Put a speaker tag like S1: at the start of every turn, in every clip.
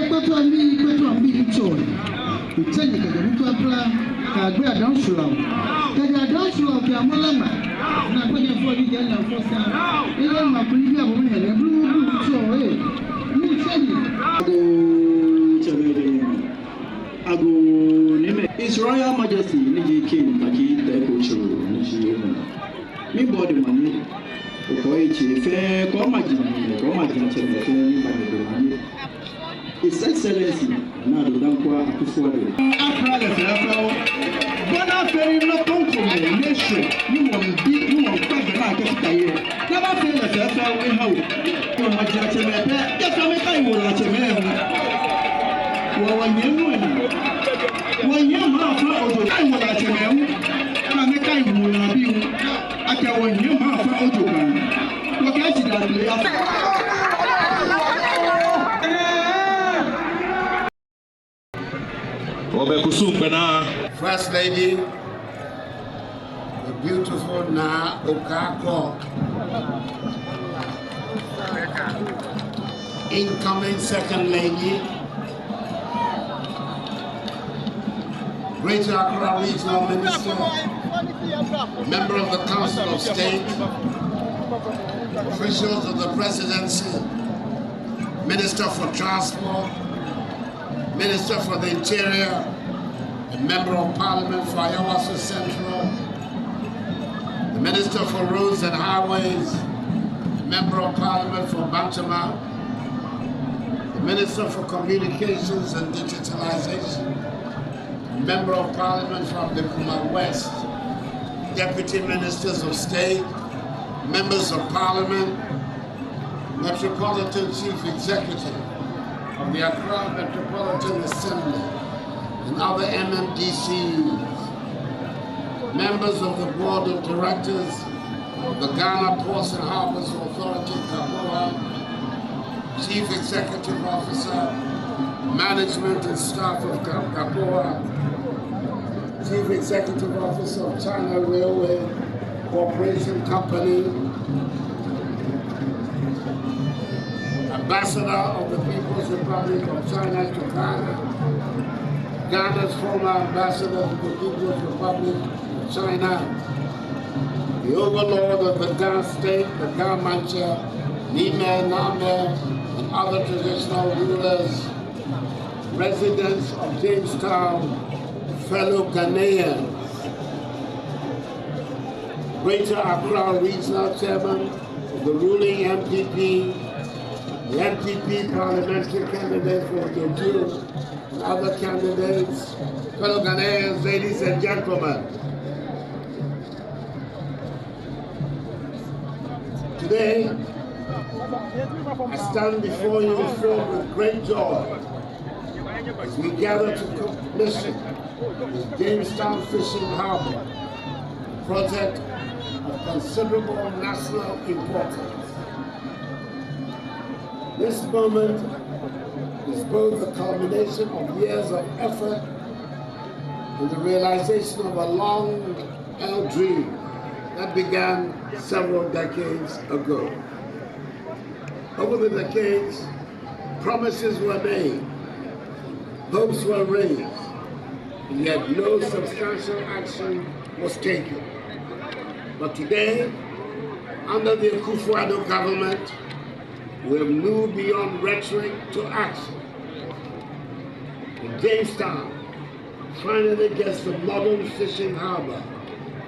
S1: but on me, John. You tell me that you are a don't slow. That I don't slow, Yamama. And I'm going for the end of the time. You know, my previous woman, a blue show, you tell me. His Royal Majesty, Niji King, Taki, the Coach, Niji, me body money. Fair, His Excellency, now the Prez Akuffo Addo. But I'm very not comfortable. Nation, you won't beat, you won't fight the market of the year. Never feel as I fell with how you might judge a man. Yes, I'm a time will let a man. Well, when you're not for the time will let a man, I'm a time will not be. I can't win you half for Ojo. Look at it.
S2: First Lady, the beautiful Na Okako, incoming Second Lady, Greater Accra Regional Minister, member of the Council of State, officials of the Presidency, Minister for Transport, Minister for the Interior, a Member of Parliament for Ayawaso Central, the Minister for Roads and Highways, a Member of Parliament for Bantama, the Minister for Communications and Digitalization, a Member of Parliament from the Kuma West, Deputy Ministers of State, Members of Parliament, Metropolitan Chief Executive of the Accra Metropolitan Assembly and other MMDCs, members of the Board of Directors of the Ghana Ports and Harbours Authority, Kapoa, Chief Executive Officer, Management and Staff of Kapoa, Chief Executive Officer of China Railway Corporation Company, Ambassador of the People's Republic of China to Ghana, Ghana's former Ambassador to the People's Republic of China, the Overlord of the Ga State, the Ga Mancha, Nime, Name, and other traditional rulers, residents of Jamestown, fellow Ghanaians, Greater Accra Regional Chairman of the ruling MPP, the MPP parliamentary candidate for the Jews and other candidates, fellow Ghanaians, ladies and gentlemen. Today, I stand before you filled with great joy as we gather to commission the Jamestown Fishing Harbour, a project of considerable national importance. This moment is both the culmination of years of effort and the realization of a long-held dream that began several decades ago. Over the decades, promises were made, hopes were raised, and yet no substantial action was taken. But today, under the Akuffo Addo government, we have moved beyond rhetoric to action. And Jamestown finally gets the modern fishing harbor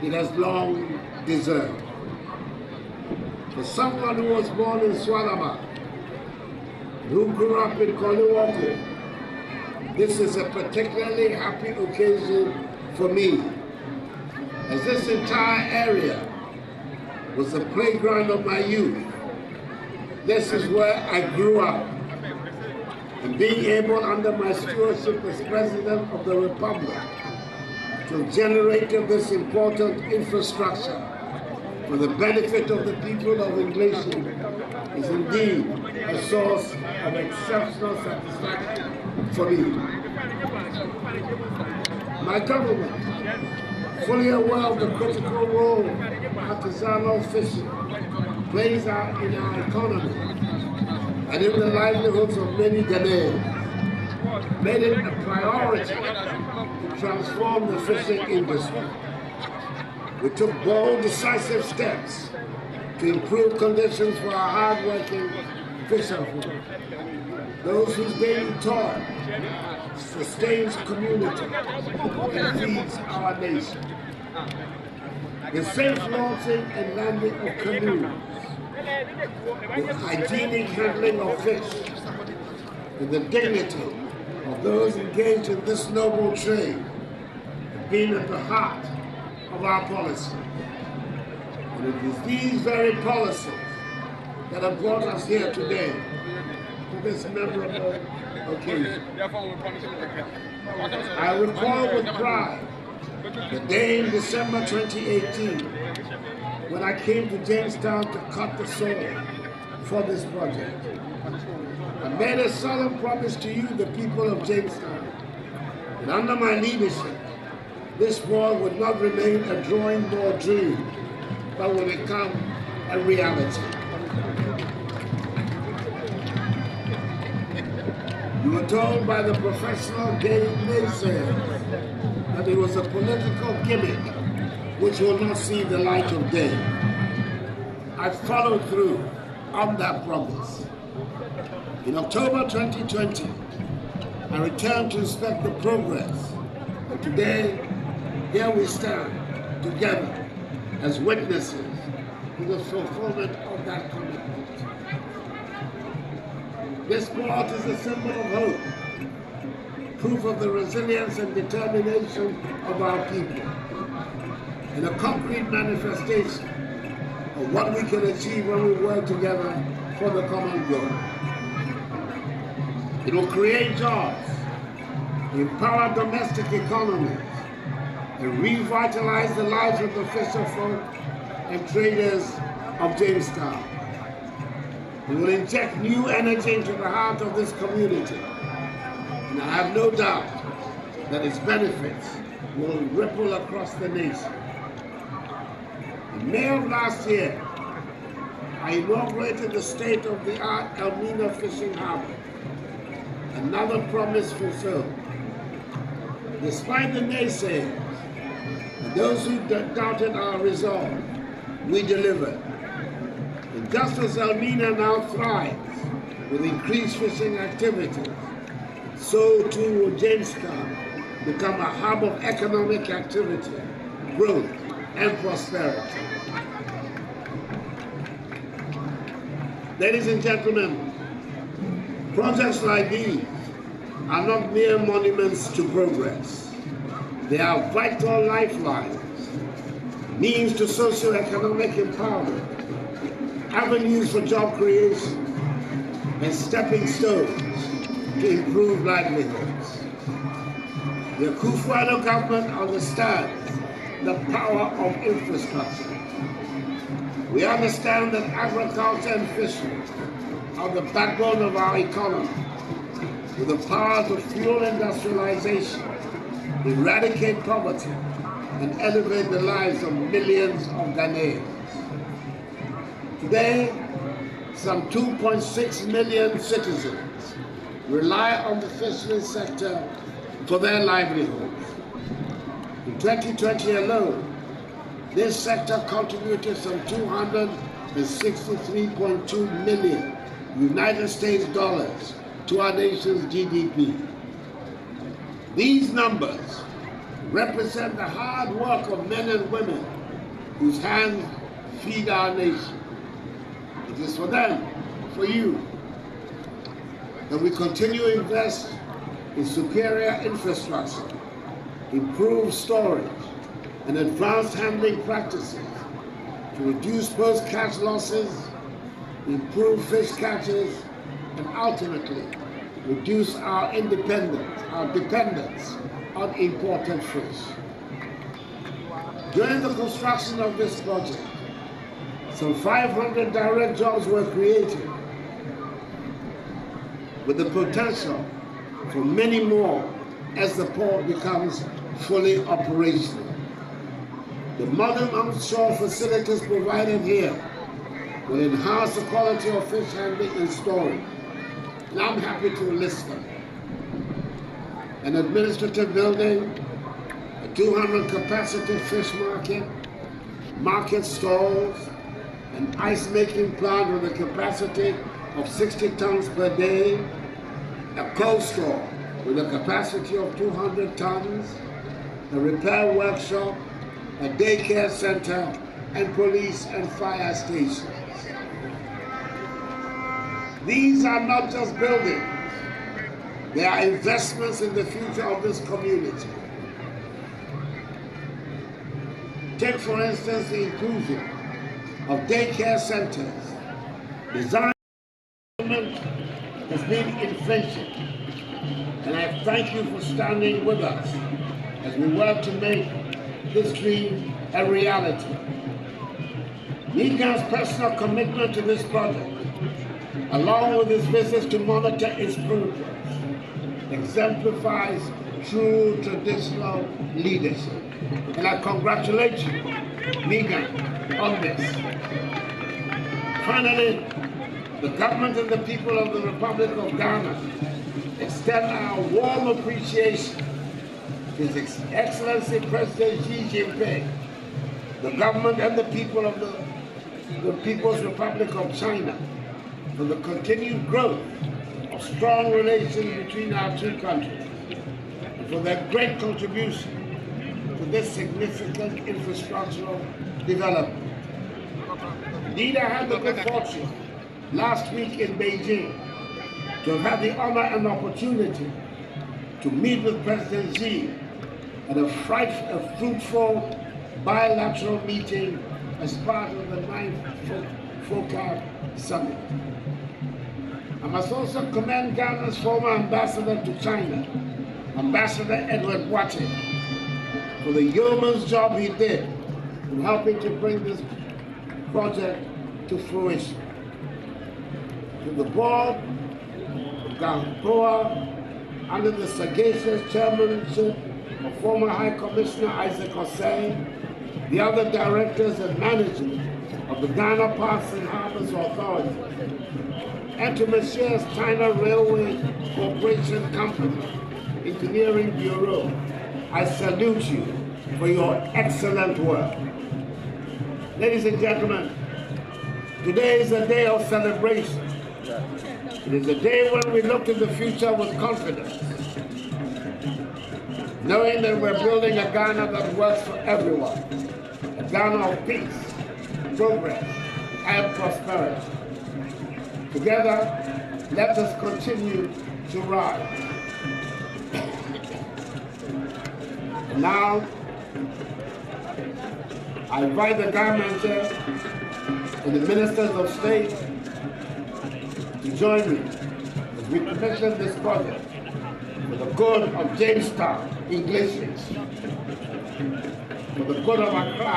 S2: it has long deserved. For someone who was born in Swalaba, who grew up in Koliwoko, this is a particularly happy occasion for me, as this entire area was the playground of my youth. This is where I grew up, and being able, under my stewardship as President of the Republic, to have generated this important infrastructure for the benefit of the people of Englishman is indeed a source of exceptional satisfaction for me. My government, fully aware of the critical role artisanal fishing plays out in our economy and in the livelihoods of many Ghanaians, made it a priority to transform the fishing industry. We took bold, decisive steps to improve conditions for our hard-working fisherfolk, those whose daily toil sustains community and feeds our nation. The safe launching and landing of canoes, the hygienic handling of fish, and the dignity of those engaged in this noble trade have been at the heart of our policy. And it is these very policies that have brought us here today to this memorable occasion. I recall with pride the day in December 2018 when I came to Jamestown to cut the soil for this project. I made a solemn promise to you, the people of Jamestown, that under my leadership, this wall would not remain a drawing board dream, but will become a reality. You were told by the professional naysayers that it was a political gimmick which will not see the light of day. I followed through on that promise. In October 2020, I returned to inspect the progress, and today, here we stand together as witnesses to the fulfillment of that commitment. This port is a symbol of hope, proof of the resilience and determination of our people, and a concrete manifestation of what we can achieve when we work together for the common good. It will create jobs, empower domestic economies, and revitalize the lives of the fisherfolk and traders of Jamestown. It will inject new energy into the heart of this community, and I have no doubt that its benefits will ripple across the nation. In May of last year, I inaugurated the state-of-the-art Elmina Fishing Harbor, another promise fulfilled. Despite the naysayers and those who doubted our resolve, we delivered. And just as Elmina now thrives with increased fishing activity, so too will Jamestown become a hub of economic activity, growth, and prosperity. Ladies and gentlemen, projects like these are not mere monuments to progress. They are vital lifelines, means to socio-economic empowerment, avenues for job creation, and stepping stones to improve livelihoods. The Akuffo Addo government understands the power of infrastructure. We understand that agriculture and fishing are the backbone of our economy, with the power to fuel industrialization, eradicate poverty, and elevate the lives of millions of Ghanaians. Today, some 2.6 million citizens rely on the fisheries sector for their livelihoods. In 2020 alone, this sector contributed some $263.2 million United States dollars to our nation's GDP. These numbers represent the hard work of men and women whose hands feed our nation. It is for them, for you, that we continue to invest in superior infrastructure, improved storage, and advanced handling practices to reduce post-catch losses, improve fish catches, and ultimately reduce our dependence on imported fish. During the construction of this project, some 500 direct jobs were created, with the potential for many more as the port becomes fully operational. The modern onshore facilities provided here will enhance the quality of fish handling and storage, and I'm happy to list them. an administrative building, a 200 capacity fish market, market stalls, an ice making plant with a capacity of 60 tons per day, a cold store with a capacity of 200 tons, a repair workshop, a daycare center, and police and fire stations. These are not just buildings, they are investments in the future of this community. Take, for instance, the inclusion of daycare centers. Design has been invented, and I thank you for standing with us as we work to make this dream a reality. Megan's personal commitment to this project, along with his visits to monitor its progress, exemplifies true traditional leadership. And I congratulate you, Megan, on this. Finally, the government and the people of the Republic of Ghana extend our warm appreciation to His Excellency President Xi Jinping, the government and the people of the People's Republic of China for the continued growth of strong relations between our two countries and for their great contribution to this significant infrastructural development. Indeed, I had the good fortune last week in Beijing to have had the honor and opportunity to meet with President Xi at a fruitful bilateral meeting as part of the 9th FOCAC Summit. I must also commend Ghana's former ambassador to China, Ambassador Edward Watte, for the yeoman's job he did in helping to bring this project to fruition. To the board of GAMPOA, under the sagacious chairmanship of former High Commissioner Isaac Osei, the other directors and management of the Ghana Ports and Harbors Authority, and to Messieurs China Railway Corporation Company, Engineering Bureau, I salute you for your excellent work. Ladies and gentlemen, today is a day of celebration. It is a day when we look to the future with confidence, knowing that we're building a Ghana that works for everyone, a Ghana of peace, progress, and prosperity. Together, let us continue to rise. And now, I invite the government and the ministers of state to join me as we commission this project for the good of Jamestown, Englishes, for the good of Accra,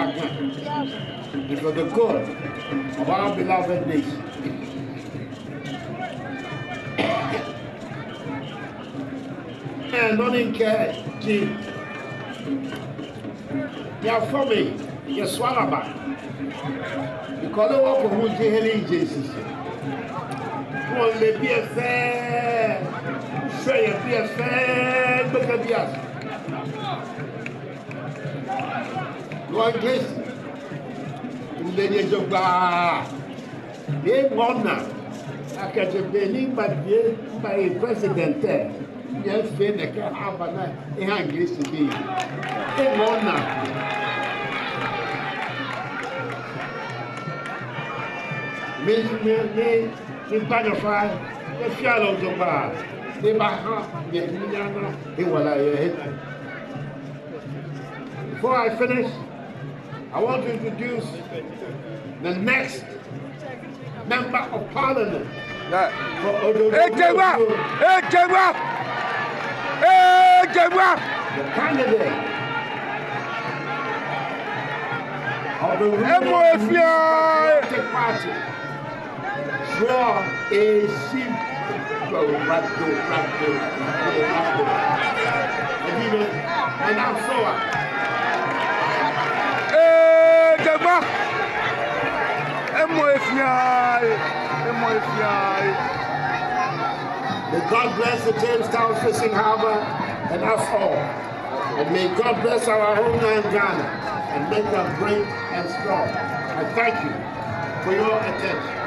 S2: and for the good of our beloved nation. And not in care, Jim. They are for me, you swallow back. You call it up who's the healing Jesus. Won't they be a fair? Say it be a fair, but a bias. One place, then you go back. They won now. I catch a penny, but by a president there. Yes, they can't have an English to be. They won now. Me butterfly, the shadows of bar. They back up, get me down, they will hit. Before I finish, I want to introduce the next member of parliament.
S3: Hey,
S2: The candidate of the Democratic Party. Draw a sheep. And I'm so May God bless the Jamestown Fishing Harbor. and us all. And may God bless our homeland Ghana and make us great and strong. I thank you for your attention.